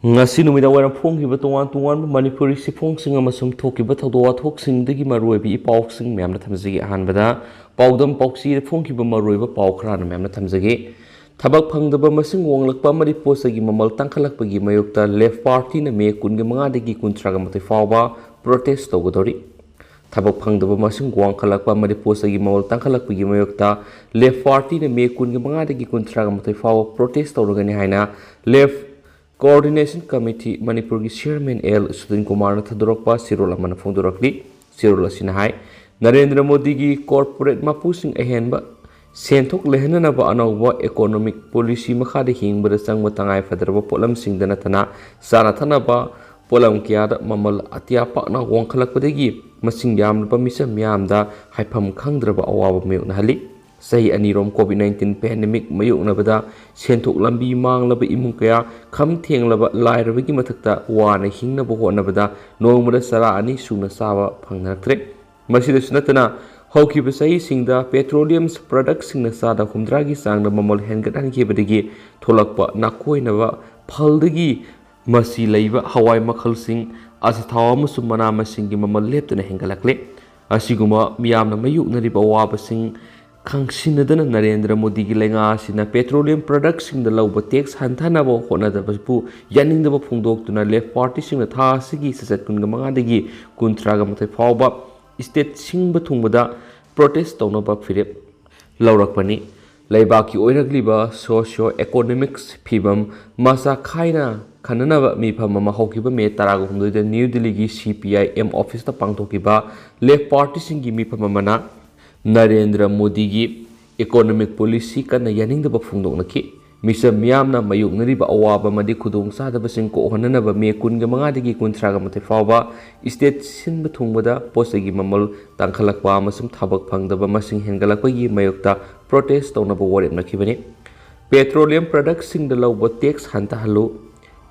ngasi numida wara phongkiba tongan manipuri sifongsinga masum thokiba thawdo wathoksingdagi maroibi ipauksing memna thamjagi ahanbada paudam pauksi phongkiba maroiba paukrana memna thamjagi thabak phangdaba masing wonglakpa mari posagi mamal tangkhalakpagi mayokta left party na me kunga manga dagi kuntraga mate phaoba protest tougaduri thabak phangdaba masing wongkhalakpa mari posagi mamal tangkhalakpagi mayokta left party na me kunga manga dagi kuntraga mate phaoba protest touragani haina left Coordination Committee Manipur ki Chairman L Sudin Kumar na thadorokpa sirol amana phongdorakli sirol asina hai Narendra Modi ki corporate mapusing ahenba senthok lehanana ba anawba economic policy makha de hingbada sangba tangai fadarba polam singdana thana sana thana ba polam kya da mamal atia pakna wongkhalakpadagi masing yamna pamisa myamda haifam khangdraba awaba mayukna hali Sahi anirom COVID-19 pandemic mayuk nabada senthok lambi manglaba imung kaya kham thenglaba lairabagi mathakta wana hingnaba honabada nongmada sara ani suna saba phangnaraktre masida sunatana haukiba sahi singda petroleum products singna sada humdragi sangna mamal hengat hankibadagi tholakpa nakoinaba phaldagi masi leiba hawai makhal sing asathawa musum mana masingi mamal leptana hengalakle asiguma miyamna mayuk nariba waba sing Kangsinadana Narendra Modi ki lenga sina petroleum products sing the lauba tax hantanaba honadabaspu yaningdaba phungdoktuna left party sing na tha sigi sasat kunga manga dagi kuntraga mathai phaoba state Sinba thungbada protest tawnaba phirep laurakpani laibaki oiragliba socio economics phibam masa khaina khananaba mifam ama hokiba me taraga humdoida New Delhi ki CPI M office ta pangthokiba left party sing ki mifam amana Narendra Modi ki economic policy kana yaningdaba phungdoknaki misa miyamna mayuknariba awaba madi khudong sadaba sing ko honanaba me kunga manga dagi kuntraga mate phaoba state Sinba thungbada posagi mamal tangkhalakpa amasum thabak phangdaba masing hengalakpagi mayokta protest tawnaba warep nakhibani petroleum products sing the lauba tax hanta halu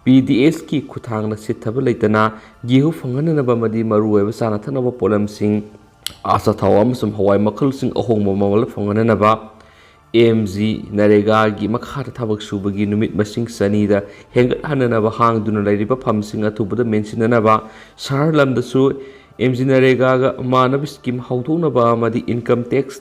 PDS ki khuthangna sithaba leitana gihu phangananaba madi maruweba sana thanaba polam sing asa thawa amasum hawai makhal sing ahongma mamal phangananaba MG Narega gi makhata thabak subagi numit masing sanida hengat hananaba hangduna lairiba phamsing athubada mentionanaba sarlamdasu MG Narega ga manab scheme hawthonaba amadi income tax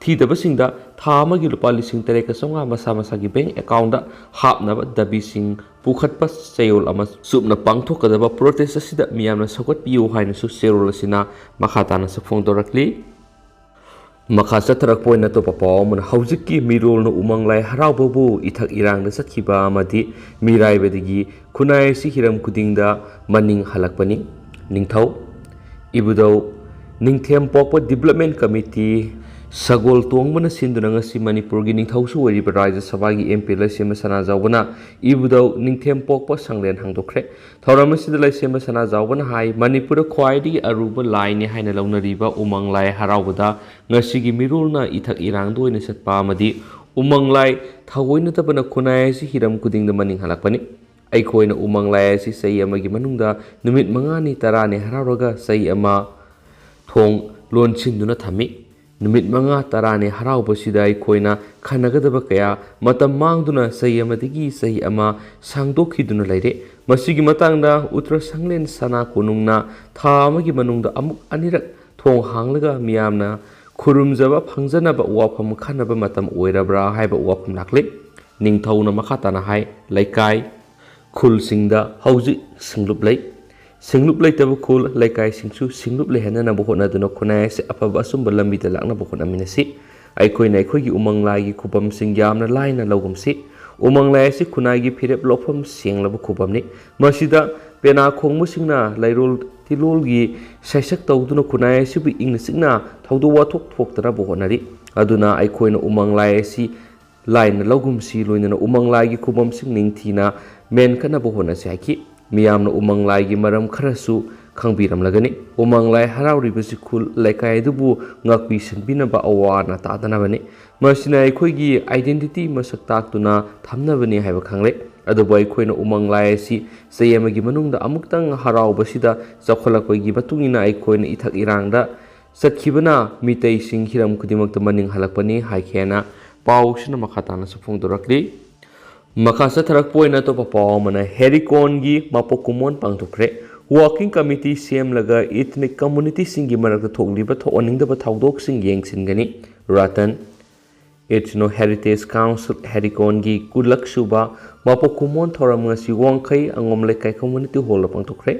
thidabasingda thamagi lupa lising tereka songa masa masa gi bank account da hapnaba dabi sing pukhatpa sayol ama subna pangthokadaba protest asida miyamna sagot piu haina su serol asina makhatana sa phongdorakli makha satrak point to papa mun haujiki mirol no umanglai haraubabu ithak irang da sakhiba amadi mirai bedigi khunai si hiram kudingda maning halakpani ningthau ibudau ningthem pokpa development committee Sagol tongmana sinduna ngasi Manipur gi ningthausu wariba Rajya Sabha gi MP laisema sana jawbana ibudau ningthem pokpa sanglen hangdokre thauramasida laisema sana jawbana hai Manipur khwaidi aruba laini haina launariba umanglai haraubada ngasi gi mirulna ithak irang doina satpa amadi umanglai thawoina tabana khunai si hiram kudingda maning halakpani aikoina umanglai si sei amagi manungda numit mangani tarani harauraga sei ama thong lonchinduna thami Numit manga tarani haraubasida aikoina khanagadaba kaya matam mangduna sahi amadigi sahi ama sangdokhiduna laire masigi matangda Uttar Sanglen sana konungna tha amagi manungda amuk anirak thong hanglaga miyamna khurumjaba phangjanaba wafam khanaba matam oirabra haiba wafam lakle ningthauna makhatana hai laikai khul singda hauji singlup lai Singlup laitaba khul laikai singsu singlup lehanana bohona duna khunai se afaba asumba lambi da lakna bohona minasi aikoina aikoigi umanglai gi khubam singyamna laina logumsi umanglai se khunai gi phirep lofam senglaba khubamni masida pena khongmu singna lairol tilol gi saisak tawduna khunai se bi ingna singna thawdu wathok thoktara bohonari aduna aikoina umanglai si laina logumsi loinana umanglai gi khubam sing ningthina men kana bohona se haki Miyamna umanglai gi maram kharasu khangbiram lagani umanglai harauribasi khul laikai dubu ngakpi sanbinaba awana tadanabani masina aikoigi identity masak taktuna thamnabani haiba khangle adubai khoina umanglai si sayamagi manungda amuktang haraubasida chakholakoi batungina aikoina ithak irangda sakhibana mitei sing hiram kudimakta maning halakpani haikhena pausina makhatana sufongdorakli Maka satharak poina to papaw mana herikon gi mapokumon pangthokre working committee CM laga ethnic community singi marakta thokliba thoninda thaudok sing yengsingani ratan Ethno Heritage Council herikon gi kulak suba mapokumon thoram ngasi wangkai angom lekai community hall pangthokre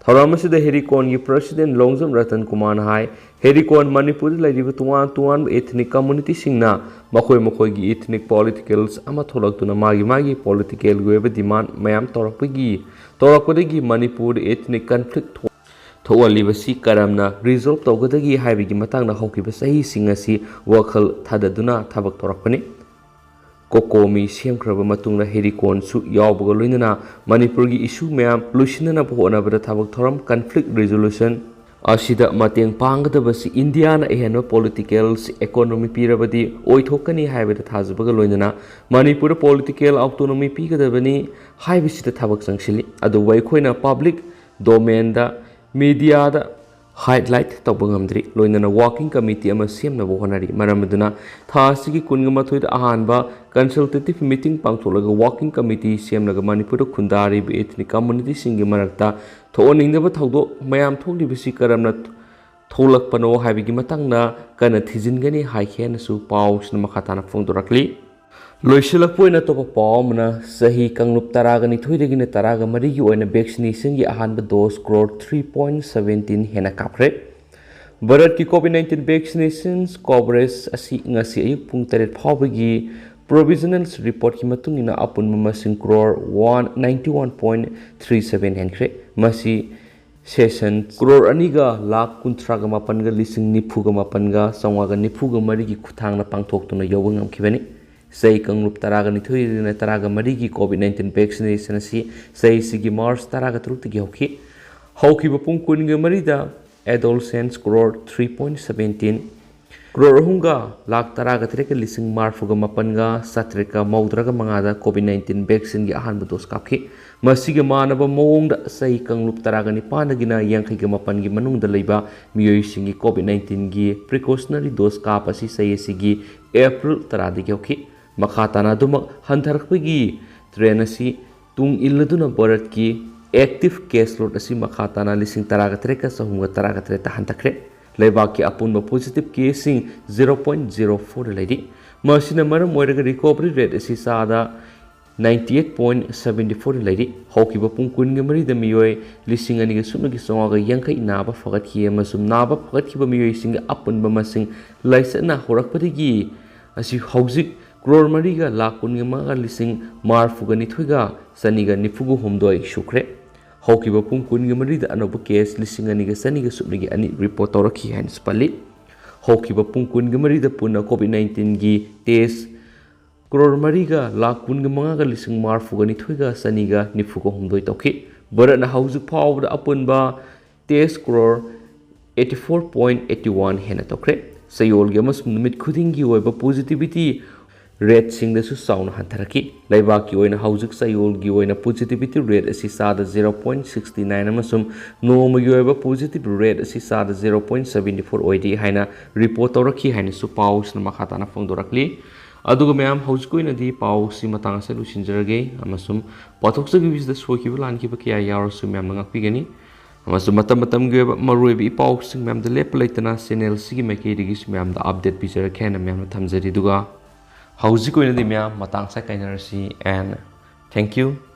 thoram asida herikon gi president longjam ratan kumar hai herikon manipur laidiba tuan ethnic community singna makoi gi ethnic politicals ama tholaktuna magi political web demand mayam torakpagi manipur ethnic conflict thoalibasi karamna resolve tawgadagi haibigi matangna hawkiba sahi singasi wakhal thadaduna thabak torakpani kokomi semkraba matungna herikon su yawbaga loinana manipur gi issue mayam lusinana pohonabada thabak thoram conflict resolution asida mateng panggadabasi India na ehenwa politicals economy pirabadi oithokani haibada thajabaga loinana manipur political autonomy pigadabani haibisida thabak sangsili adu waikhoina public domain da media da highlight tawbangamdri loinana working committee ama semna bohonari maramaduna thasigi kunngamathoi da ahanba consultative meeting pangtholaga working committee semnaga manipur khundari ethnic community singi marakta thooningdaba thawdo mayam thoglibasi karamna tholakpano haibigi matangna kana thijingani haikhen su pausna makhatana phongdorakli loisilakpoina topa pawmna sahi kanglup taragani thoidagina taraga marigi oina vaccination gi ahanba dose crore 3.17 hena kapre Bharat ki COVID-19 vaccinations coverage asi ngasi ayuk pung 3 phawbagi provisional report ki matungina apunma masing crore 191.37 henkre masi session crore aniga lakh kuntraga mapan ga lising nifuga mapan ga sangwaga nifuga marigi kuthangna pangthoktuna yawangam khibani Say kanglup taraga ni thui na taraga marigi COVID-19 vaccination si say sigi March taraga trutigi hauki bapung kuninga marida adolescents crore 3.17 crore hunga lak taraga treka lising marfuga mapanga satreka maudraga mangada COVID-19 vaccine gi ahan dos kapki masiga manaba mawongda say kanglup taraga ni panagina yangkai ga mapan gi manungda leiba miyoi singi COVID-19 gi precautionary dose kapasi say sigi April taradigi Makhatana duma hantarakpagi train asi tung illaduna Bharat ki active case load asi makhatana lising taraga treka sahunga taraga treta hantakre leibaki apunba positive casing 0.04 lady masina maram moiraga recovery rate asi sada 98.74 lady hawkiba pungkun nga marida miyoi lising aniga sumnagi songaga yangkai naba fagatki amasum naba fagatkiba miyoi singa apunba masing laisana horakpadigi asi hawzik crore mariga lakun maga lising marfuga nithoiga saniga nifugu homdoi shukre hawkiba pungkun marida anoba case lising aniga saniga subnigi ani report tawrakhi hain spali hawkiba pungkun marida puna COVID-19 gi test crore mariga lakun maga lising marfuga nithoiga saniga nifuga homdoi tawki barana hawzik phawda apunba test crore 84.81 hena tawkre sayolgi amasum numit khudingi oiba positivity rate sing su sauna hantaraki laibaki oina haujuk sayol gi oina positivity rate asi sada 0.69 amasum noma yoiba positive rate asi sada 0.74 oidi haina report tawraki haina su paus na makhatana phongdorakli aduga mayam haujukoina di paus si matanga se lusinjarage amasum pathoksa gi bis da sokiba lanki ba kya yar su mayam ngakpigani amasum matam gi maruibi paus sing mayam da lep laitana channel si gi meki digi mayam da update bijara khena mayam thamjari duga How's it going to be? And thank you.